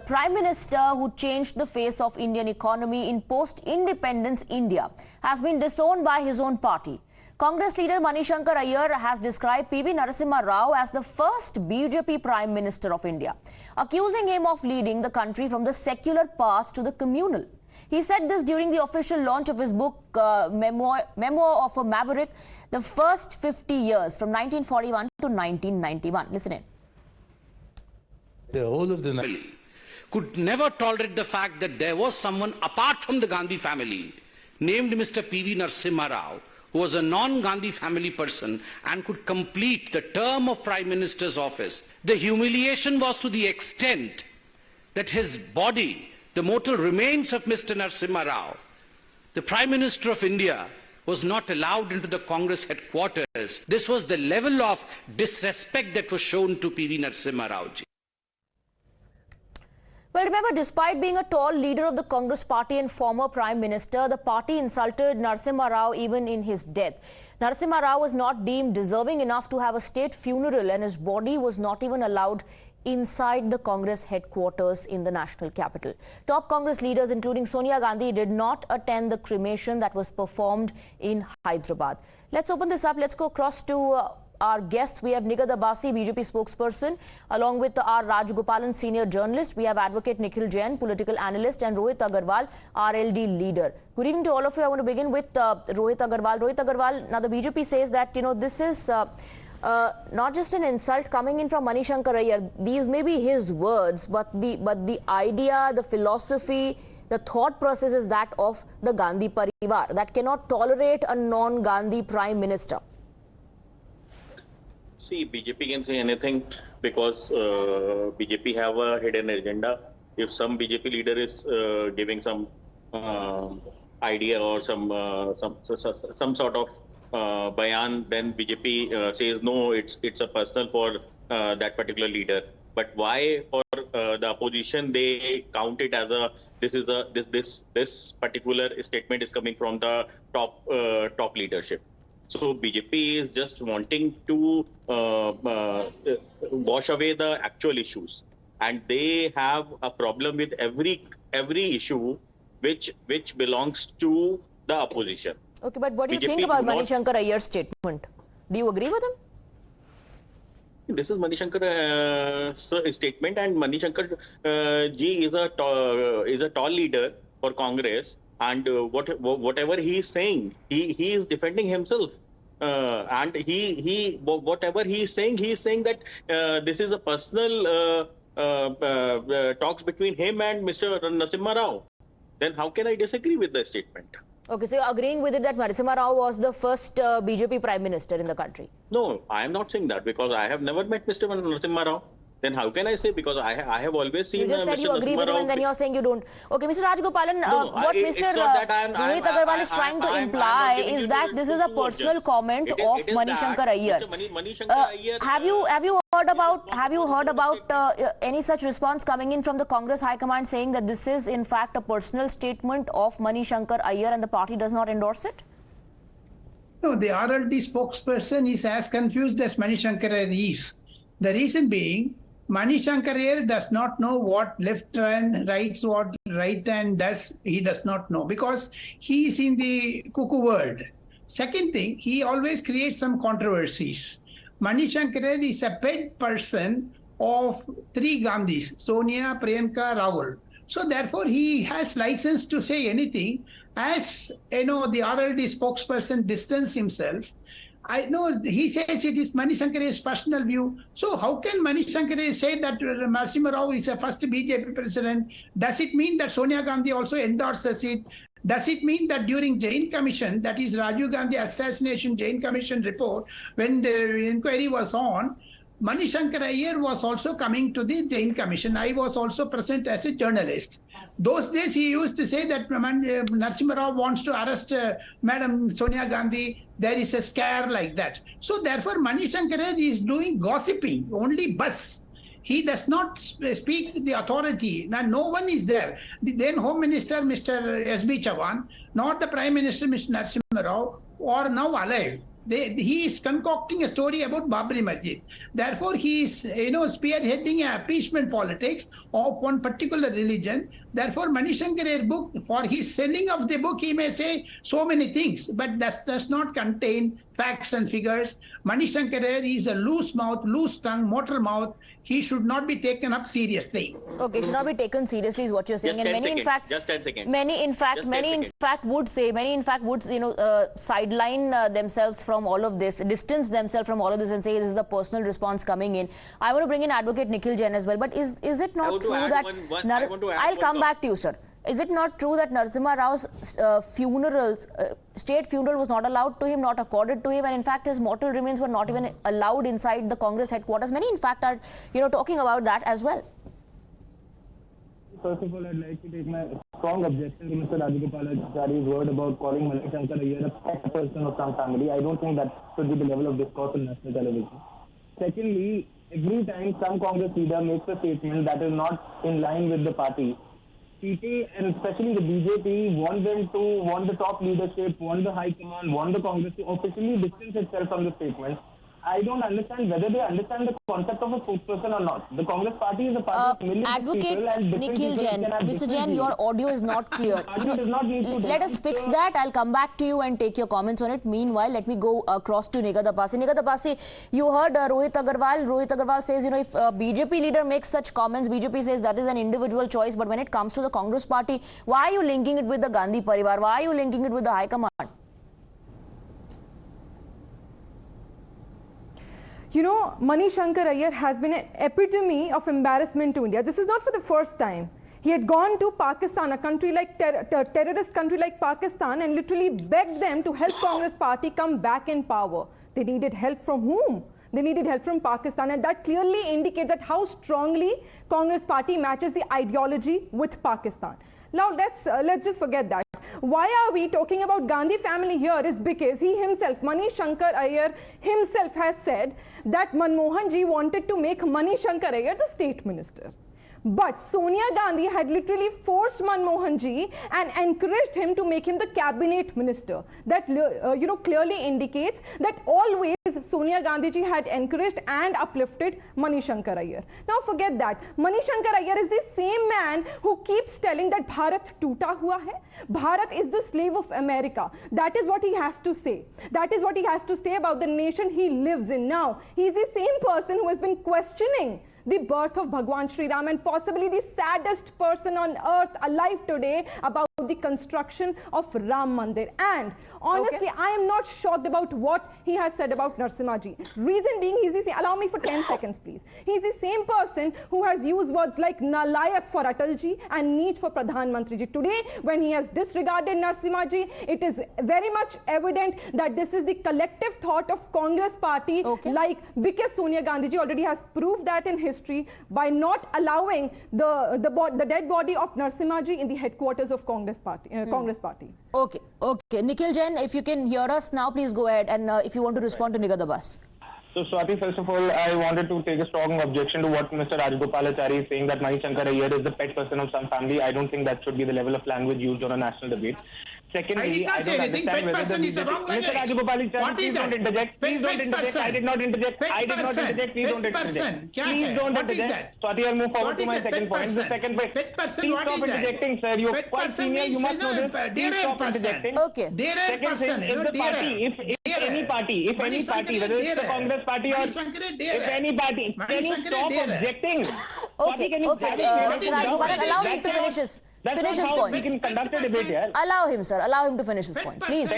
Prime Minister who changed the face of Indian economy in post-independence India has been disowned by his own party. Congress leader Shankar Aiyar has described PV Narasimha Rao as the first BJP Prime Minister of India, accusing him of leading the country from the secular path to the communal. He said this during the official launch of his book, Memoir of a Maverick, the first 50 years from 1941 to 1991. Listen in. The whole of the family could never tolerate the fact that there was someone apart from the Gandhi family named Mr. PV Narasimha Rao, who was a non-Gandhi family person and could complete the term of Prime Minister's office. The humiliation was to the extent that his body, the mortal remains of Mr. Narasimha Rao, the Prime Minister of India, was not allowed into the Congress headquarters. This was the level of disrespect that was shown to PV Narasimha Rao ji. Well, remember, despite being a tall leader of the Congress party and former Prime Minister, the party insulted Narasimha Rao even in his death. Narasimha Rao was not deemed deserving enough to have a state funeral, and his body was not even allowed inside the Congress headquarters in the national capital. Top Congress leaders, including Sonia Gandhi, did not attend the cremation that was performed in Hyderabad. Let's open this up. Let's go across to our guest. We have Nighat Abbasi, BJP spokesperson, along with R. Rajgopalan, senior journalist. We have Advocate Nikhil Jain, political analyst, and Rohit Agarwal, RLD leader. Good evening to all of you. I want to begin with Rohit Agarwal. Rohit Agarwal, now the BJP says that, this is not just an insult coming in from Shankar Aiyar. These may be his words, but the idea, the philosophy, the thought process is that of the Gandhi Parivar, that cannot tolerate a non-Gandhi Prime Minister. See, BJP can say anything because BJP have a hidden agenda. If some BJP leader is giving some idea or some sort of bayan, then BJP says no, it's a personal for that particular leader. But why for the opposition they count it as this particular statement is coming from the top leadership. So BJP is just wanting to wash away the actual issues, and they have a problem with every issue which belongs to the opposition. Okay, but what do you BJP think about Shankar Aiyar's statement? Do you agree with him? This is Shankar statement, and Shankar ji is a tall leader for Congress. And whatever he is saying, he is defending himself, and whatever he is saying that this is a personal talks between him and Mr. Narasimha Rao. Then how can I disagree with the statement? Okay, so you're agreeing with it that Narasimha Rao was the first BJP Prime Minister in the country? No, I am not saying that because I have never met Mr. Narasimha Rao. Then how can I say? Because I have always seen. You just said Mr. you agree with him, and then you're saying you don't. Okay, Mr. Rajgopalan, what Mr. Rohit Agarwal is trying to imply is that this is a personal comment of Shankar Aiyar. Have you heard about any such response coming in from the Congress High Command saying that this is in fact a personal statement of Shankar Aiyar and the party does not endorse it? No, the RLD spokesperson is as confused as Shankar Aiyar is. The reason being, Shankar Aiyar does not know what left hand writes, what right hand does. He does not know because he is in the cuckoo world. Second thing, he always creates some controversies. Shankar Aiyar is a pet person of three Gandhis, Sonia, Priyanka, Rahul. So therefore, he has license to say anything. As the RLD spokesperson distanced himself, I know he says it is Shankar Aiyar's personal view. So how can Shankar Aiyar say that Narasimha Rao is the first BJP president? Does it mean that Sonia Gandhi also endorses it? Does it mean that during Jain Commission, that is Rajiv Gandhi assassination Jain Commission report, when the inquiry was on, Shankar Aiyar was also coming to the Jain Commission. I was also present as a journalist. Those days he used to say that Narasimha Rao wants to arrest Madam Sonia Gandhi. There is a scare like that. So therefore Shankar Aiyar is doing gossiping, only buzz. He does not speak the authority. Now, no one is there. The then Home Minister, Mr. S.B. Chavan, not the Prime Minister, Mr. Narasimha Rao, or now alive. He is concocting a story about Babri Masjid. Therefore, he is, spearheading appeasement politics of one particular religion. Therefore, Manish Shankar Aiyar book, for his selling of the book, he may say so many things, but that does not contain facts and figures. Manish Shankar Aiyar is a loose mouth, loose tongue, motor mouth. He should not be taken up seriously. Okay, should not be taken seriously is what you're saying. Just And many, 10 in fact, seconds. Just 10 seconds. many, in fact, Just many, 10 in seconds. fact, would say, many, in fact, would, sideline themselves from all of this, distance themselves from all of this, and say this is the personal response coming in. I want to bring in Advocate Nikhil Jain as well. But is it not true that I'll come back to you, sir. Is it not true that Narasimha Rao's state funeral was not allowed to him, not accorded to him, and in fact his mortal remains were not even allowed inside the Congress headquarters? Many, in fact, are talking about that as well. First of all, I'd like to take my strong objection to Mr. Rajagopalachari's word about calling Manish Shankar Aiyar a pet person of some family. I don't think that should be the level of discourse on national television. Secondly, every time some Congress leader makes a statement that is not in line with the party, people, and especially the BJP, want the top leadership, want the high command, want the Congress to officially distance itself from the statement. I don't understand whether they understand the concept of a spokesperson or not. The Congress party is a party of millions of people, and different Nikhil people Jain, can have Mr. different Jain, views. your audio is not clear. Does not need to Let us fix that. I'll come back to you and take your comments on it. Meanwhile, let me go across to Nigha Tapasi. Nigha Tapasi, you heard Rohit Agarwal. Rohit Agarwal says, if a BJP leader makes such comments, BJP says that is an individual choice. But when it comes to the Congress party, why are you linking it with the Gandhi Parivar? Why are you linking it with the High Command? Manish Shankar Aiyar has been an epitome of embarrassment to India. This is not for the first time. He had gone to Pakistan, a country like terrorist country like Pakistan, and literally begged them to help Congress party come back in power. They needed help from whom? They needed help from Pakistan, and that clearly indicates that how strongly Congress party matches the ideology with Pakistan. Now let's just forget that. Why are we talking about Gandhi family here is because he himself, Manish Shankar Aiyar himself, has said that Manmohan ji wanted to make Manish Shankar Aiyar the state minister. But Sonia Gandhi had literally forced Manmohan ji and encouraged him to make him the cabinet minister. That clearly indicates that always Sonia Gandhi ji had encouraged and uplifted Manish Shankar Aiyar. Now forget that. Manish Shankar Aiyar is the same man who keeps telling that Bharat toota hua hai. Bharat is the slave of America. That is what he has to say. That is what he has to say about the nation he lives in now. He is the same person who has been questioning the birth of Bhagwan Sri Ram, and possibly the saddest person on earth alive today about the construction of Ram Mandir. And honestly, I am not shocked about what he has said about Narasimha ji. Reason being, allow me for 10 seconds, please. He's the same person who has used words like Nalayak for Atal ji and Neech for Pradhan Mantri ji. Today, when he has disregarded Narasimha ji, it is very much evident that this is the collective thought of Congress party, because Sonia Gandhi ji already has proved that in history by not allowing the dead body of Narasimha ji in the headquarters of Congress party. Okay. Nikhil Jain, if you can hear us now, please go ahead, and if you want to respond to Nigha Tapasi. So, Swati, first of all, I wanted to take a strong objection to what Mr. Rajagopalachari is saying, that Manish Shankar Aiyar is the pet person of some family. I don't think that should be the level of language used on a national debate. Secondly, I don't understand whether the Mr. Rajagopalachari, please don't interject. Please don't interject. I did not interject. I did not interject. Please don't interject. Please don't interject. Swati, I'll move forward to my second point. The second point. Please stop interjecting, sir. You're quite senior. You must know this. Please stop interjecting. Okay. Second thing, if the party, if any party, whether it's the Congress party or if any party, can you stop objecting? Okay. Mr. Rajagopal, allow him to finish his point. We can conduct a debate here. Allow him, sir. Allow him to finish his point. Please,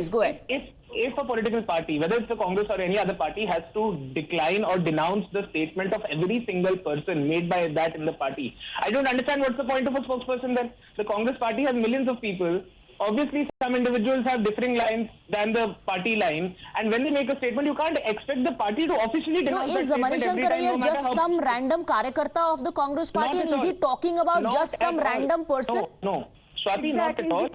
go ahead. If a political party, whether it's the Congress or any other party, has to decline or denounce the statement of every single person made by that in the party, I don't understand what's the point of a spokesperson then. The Congress party has millions of people. Obviously, some individuals have differing lines than the party line, and when they make a statement, you can't expect the party to officially denounce that statement. Is Manish Shankar Aiyar just some random Karyakarta of the Congress party, and is he talking about just some random person? No, Swati, not at all.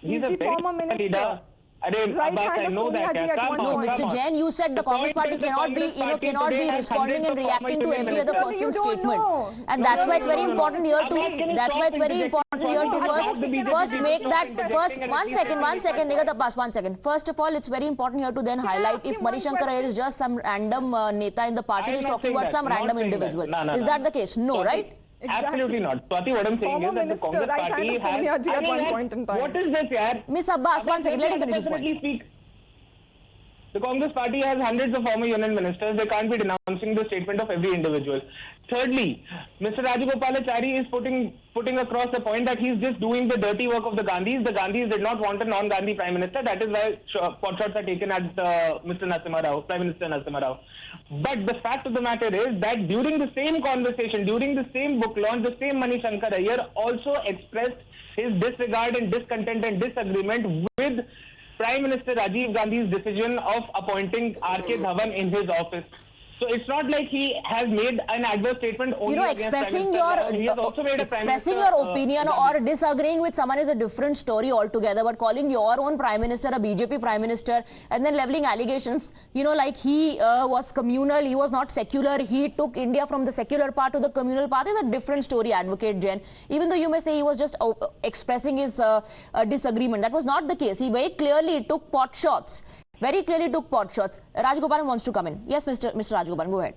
He's a very former minister. Right Abbas, hand I of know Sonia that. Ji yeah, at come one on, No, point. come Mr. on. Jain, you said the Congress point party is the cannot be, Congress cannot party be today has responding and hundreds of reacting to former every union other ministers. You person's don't statement. know. And No, that's no, why it's no, very no, no. important here Abbas, can to, you that's stop why it's very interjecting important for here me? to Abbas, first, the BJP first leader make stop that, interjecting first, and one at second, least one second, let me Nigat Abbas, 1 second. First of all, it's very important here to then Can I highlight ask if him one Shankar Aiyar is question? just some random neta in the party I'm is not talking saying about that. some Not random saying that. individual. No, no, Is no. that the case? No, Swati, right? Absolutely not. Swati, what I'm saying Former is that the minister, Congress right hand party of has... Sonia Ji at one yaar, point in time. What is this, yaar? Miss Abbas, 1 second, let him finish his Let me point. speak. The Congress party has hundreds of former union ministers. They can't be denouncing the statement of every individual. Thirdly, Mr. Rajagopalachari is putting across the point that he's just doing the dirty work of the Gandhis. The Gandhis did not want a non-Gandhi prime minister. That is why potshots are taken at Mr. Narasimha Rao, Prime Minister Narasimha Rao. But the fact of the matter is that during the same conversation, during the same book launch, the same Shankar Aiyar also expressed his disregard and discontent and disagreement with Prime Minister Rajiv Gandhi's decision of appointing R.K. Dhawan in his office. So it's not like he has made an adverse statement only against Expressing Prime your Minister Dhawan. He has also made a Prime expressing Minister, your opinion or disagreeing with someone is a different story altogether. But calling your own prime minister a BJP prime minister and then leveling allegations, like he was communal, he was not secular, he took India from the secular part to the communal path is a different story, Advocate Jain. Even though you may say he was just expressing his disagreement, that was not the case. He very clearly took pot shots. Very clearly took pot shots. Rajgopalan wants to come in. Yes, Mr. Rajgopalan, go ahead.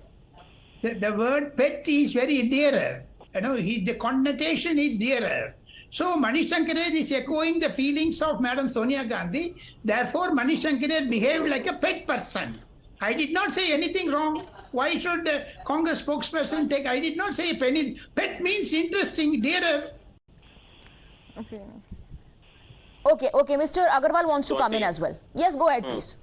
The word pet is very dearer. The connotation is dearer. So Shankar Aiyar is echoing the feelings of Madam Sonia Gandhi. Therefore, Shankar Aiyar behaved like a pet person. I did not say anything wrong. Why should the Congress spokesperson take? I did not say a penny. Pet means interesting, dearer. Okay, Mr. Agarwal wants to come in as well. Yes, go ahead, please.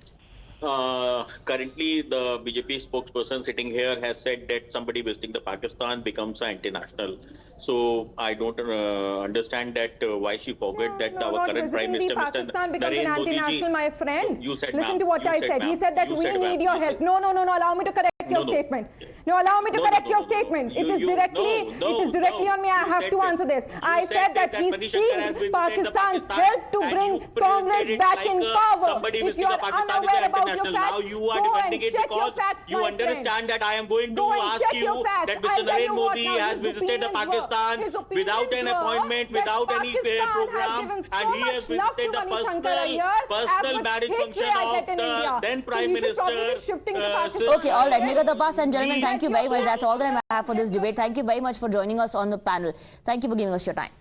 Currently, the BJP spokesperson sitting here has said that somebody visiting the Pakistan becomes anti-national. So I don't understand that why she forgot that our current Prime Minister, Mr. Narendra Modi ji, my friend. You said, Listen to what I said. He said that we need your help. No. Allow me to correct your statement. No, allow me to correct your statement. It is directly on me. I have to answer this. I said that he seeks Pakistan's help to bring Congress back in power. If you are unaware about your facts, now you are defending it because you understand that I am going to ask you that Mr. Narendra Modi has visited Pakistan without an appointment, without any program, and he has visited the personal marriage function of the then Prime Minister. Okay, all right. Nigat Abbas and gentlemen, thank you very much. That's all that I have for this debate. Thank you very much for joining us on the panel. Thank you for giving us your time.